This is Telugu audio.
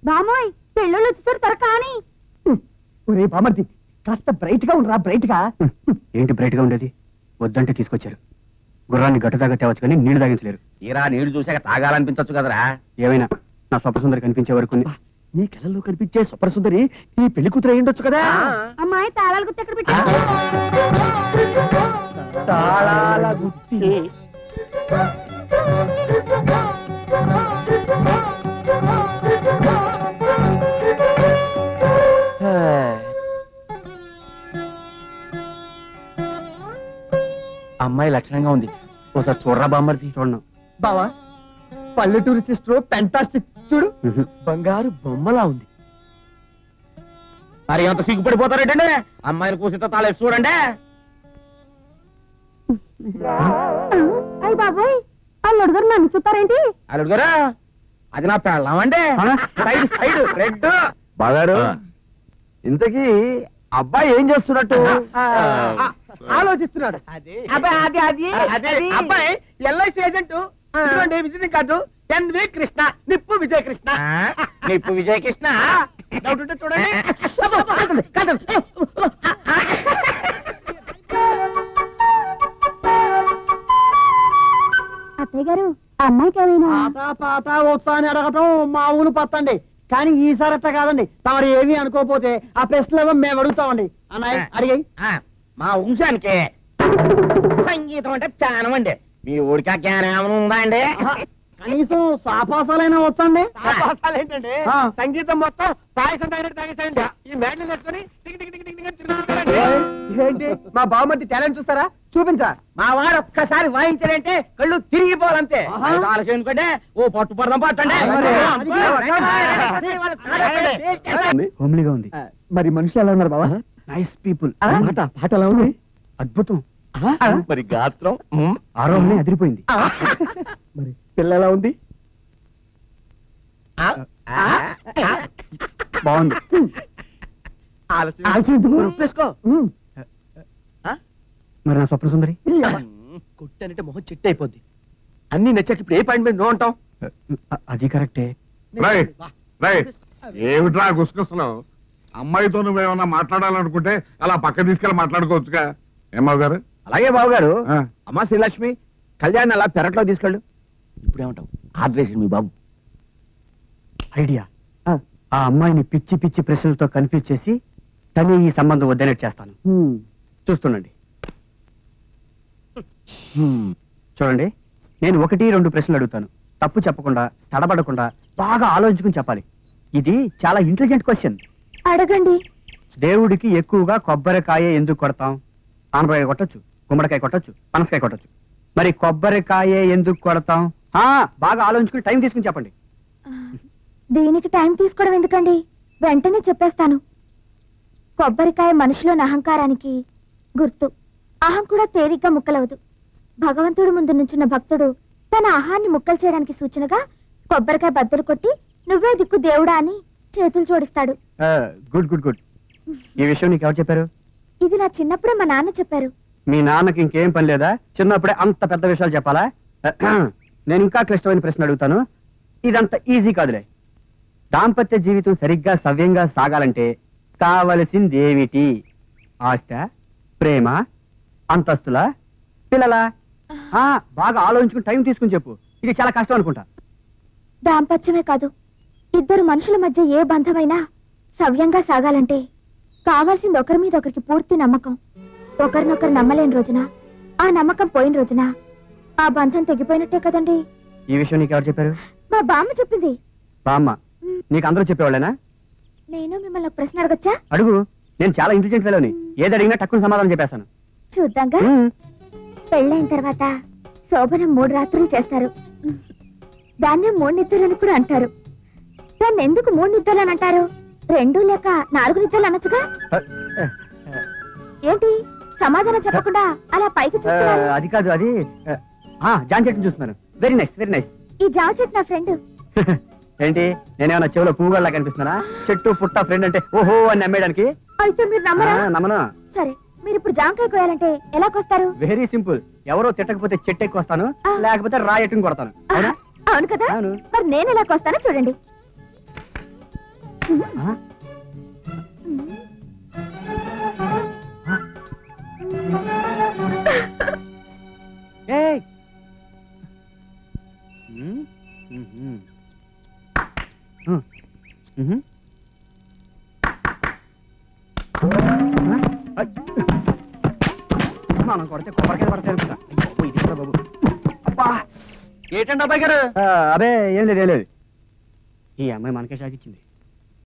బామోయ్ పెళ్ళోళ్ళు వచ్చేసారు త్వర కానీ. ఒరే బామర్ది కాస్త బ్రైట్ గా ఉండరా, బ్రైట్ గా. ఏంటి బ్రైట్ గా ఉండేది? వద్దంటే తీసుకొచ్చారు. గుర్రాన్ని గట్టు దాకా తేవచ్చు కానీ నీళ్లు తాగించలేరు. తీరా నీళ్లు చూసాక తాగాలనిపించచ్చు కదరా. ఏమైనా నా స్వప్న సుందరి కనిపించే వరకు నీ కళ్ళల్లో కనిపించే సుప్ర సుందరి ఈ పెళ్లి కూతురు అయి ఉండొచ్చు కదా. అమ్మాయి తాళాలు గుర్తు ఎక్కడ పెట్టా? తాళాల గుత్తి. అమ్మాయి లక్షణంగా ఉంది, ఒకసారి చూడరా బామ్మర్ది. చూడను. బావా పల్లెటూరు సిస్టర్ ఫెంటాస్టిక్. చూడు బంగారు బొమ్మలా ఉంది. మరి ఎంత సిగ్గుపడిపోతారేటండి, అమ్మాయిని కూసితో తాళేసి చూడండి. అయ్య బాబోయ్ అల్లుడు గారు నన్ను చూస్తారేంటి? అల్లుడు గారు అది నా పెళ్ళామండి. Side side red. బాగారు ఇంతకీ అబ్బాయి ఏం చేస్తున్నట్టు? ఆలోచిస్తున్నాడు. అబ్బాయి LIC agent, visiting card NV Krishna, నిప్పు విజయ కృష్ణ. నిప్పు విజయ కృష్ణ డౌట్ ఉంటే చూడండి. అత్తయ్య గారు అమ్మాయికి ఏమైనా పాత ఉత్సాహాన్ని అడగటం మామూలు పత్తండి, కానీ ఈసారి అట్ట కాదండి. తమరు ఏమీ అనుకోపోతే ఆ ప్రశ్నలు మేము అడుగుతామండి. అన్నయ్య అడిగాయి. మా వంశానికి సంగీతం అంటే జ్ఞానం అండి. మీ ఊడికి ఆ జ్ఞానం ఏమైనా ఉందా అండి? కనీసం సాపాసాలైనా వచ్చండి. ఏంటండి సంగీతం మొత్తం పాయసం తాగినట్టు తాగేసాయండి. ఈ మేడలు వేసుకొని tick tick tick tick tick తిరుగుతున్నారండి. ఏంటి మా బావమర్ది టాలెంట్ చూస్తారా? చూపించా. మా వాడు ఒక్కసారి వాయించారంటే కళ్ళు తిరిగిపోవాలంతే. ఆలస్యం ఎందుకంటే ఓ పట్టు పడదాం పట్టండి. హోమ్లీగా ఉంది. మరి మనుషులు ఎలా ఉన్నారు బావా? Nice people. పాట ఎలా ఉంది? అద్భుతం. మరి గాత్రం ఆరోహణ అదిరిపోయింది. మరి పిల్ల ఎలా ఉంది? బాగుంది. ఒప్పేసుకో. మరి నా స్వప్న సుందరి కుట్టనంటే మొహం చెట్టు అయిపోద్ది. అన్ని నచ్చట్టు ఇప్పుడు ఏ పాయింట్ మీద నో అంటాం? అది కరెక్టే. ఏమిట్రా గుసగుస్తున్నావు? అమ్మాయితో నువ్వేమన్నా మాట్లాడాలనుకుంటే అలా పక్క తీసుకెళ్ళి మాట్లాడుకోవచ్చుగా. ఏమావు గారు? అలాగే బాబు గారు. అమ్మా శ్రీలక్ష్మి, కళ్యాణ్ అలా పెరట్లో తీసుకెళ్ళు. ఇప్పుడేమంటావు? ఆర్డర్ మీ బాబు. ఐడియా. ఆ అమ్మాయిని పిచ్చి పిచ్చి ప్రశ్నలతో కన్ఫ్యూజ్ చేసి తనే ఈ సంబంధం వద్దనేట్ చేస్తాను. చూస్తుండండి. చూడండి, నేను 1-2 ప్రశ్నలు అడుగుతాను. తప్పు చెప్పకుండా, తడబడకుండా బాగా ఆలోచించుకుని చెప్పాలి. ఇది చాలా ఇంటెలిజెంట్ క్వశ్చన్. అడగండి. దేవుడికి ఎక్కువగా కొబ్బరికాయ ఎందుకు కొడతాం? ఆనపకాయ కొట్టొచ్చు, గుమ్మడికాయ కొట్టొచ్చు, పనసకాయ కొట్టొచ్చు. మరి కొబ్బరికాయ ఎందుకు కొడతాం? బాగా ఆలోచించుకుని టైం తీసుకుని చెప్పండి. దీనికి టైం తీసుకోవడం ఎందుకండి, వెంటనే చెప్పేస్తాను. కొబ్బరికాయ మనిషిలోని అహంకారానికి గుర్తు. అహం కూడా తేలిగ్గా ముక్కలవదు. భగవంతుడు ముందు నుంచున్న భక్తుడు తన అహాన్ని ముక్కలు చేయడానికి సూచనగా కొబ్బరికాయ బద్దలు కొట్టి నువ్వే దిక్కు దేవుడా అని చేతులు జోడిస్తాడు. Good good good. ఈ విషయం నీకు ఎవరు చెప్పారు? ఇది నా చిన్నప్పుడే మా నాన్న చెప్పారు. మీ నాన్నకి ఇంకేం పని లేదా? చిన్నప్పుడే అంత పెద్ద విషయాలు చెప్పాలా? నేను ఇంకా క్లిష్టమైన ప్రశ్న అడుగుతాను. ఇదంత ఈజీ కాదులే. దాంపత్య జీవితం సరిగ్గా సవ్యంగా సాగాలంటే కావలసిందేమిటి? ఆస్త, ప్రేమ, అంతస్తుల, పిల్లల? బాగా ఆలోచించుకుని టైం తీసుకుని చెప్పు. ఇది చాలా కష్టం అనుకుంటా. దాంపత్యమే కాదు, ఇద్దరు మనుషుల మధ్య ఏ బంధమైనా సవ్యంగా సాగాలంటే కావాల్సింది ఒకరి మీద ఒకరికి పూర్తి నమ్మకం. ఒకరినొకరు నమ్మలేని రోజున, ఆ నమ్మకం పోయిన రోజున ఆ బంధం తెగిపోయినట్టే కదండి. ఈ విషయం నీకు ఎవరు చెప్పారు? మా బామ్మ చెప్పింది. బామ్మ? నీకు అందరూ చెప్పేవాళ్ళేనా? నేను మిమ్మల్ని ఒక ప్రశ్న అడగచ్చా? అడుగు. నేను చాలా ఇంటెలిజెంట్ ఫెలోని. ఏది అడిగినా టక్కున సమాధానం చెప్పేస్తాను. చూద్దాంగా. పెళ్ళైన తర్వాత శోభనం 3 రాత్రులు చేస్తారు. దాన్నే 3 నిద్రలు అని కూడా అంటారు. దాన్ని ఎందుకు 3 నిద్రలు అని అంటారు? 2 లేక 4 నిద్రలు అనొచ్చుగా. ఏంటి సమాధానం చెప్పకుండా అలా పైకి చూస్తున్నారు? అది కాదు, అది జాన్ చెట్టుని చూస్తున్నాను. Very nice, very nice. ఈ జామ చెట్టు నా ఫ్రెండ్. ఏంటి, నేనేమన్నా చెవులో పువ్వుగల్లా కనిపిస్తున్నానా? చెట్టు పుట్ట ఫ్రెండ్ అంటే ఓహో అని నమ్మేయడానికి. అయితే మీరు నమ్మరా? నమ్మను. సరే, మీరు ఇప్పుడు జామకాయ కోయాలంటే ఎలా కోస్తారు? Very simple. ఎవరో తిట్టకపోతే చెట్టు ఎక్కువ వస్తాను, లేకపోతే రాయట్టుని కొడతాను. అవును కదా. మరి నేను ఎలా కోస్తానో చూడండి. ఆ? ఏయ్! ఉమ్, ఉహుం. ఉహుం. ఆ? మనం కొడితే కొబ్బరికాయ పడతాయి అనుకుంటా. అయ్య బాబోయ్, ఇది కూడా బాబు. అబ్బా! ఏంటండి అబ్బాయి గారు? అదే ఏం లేదు ఈ అమ్మాయి మనకే షాక్ ఇచ్చింది.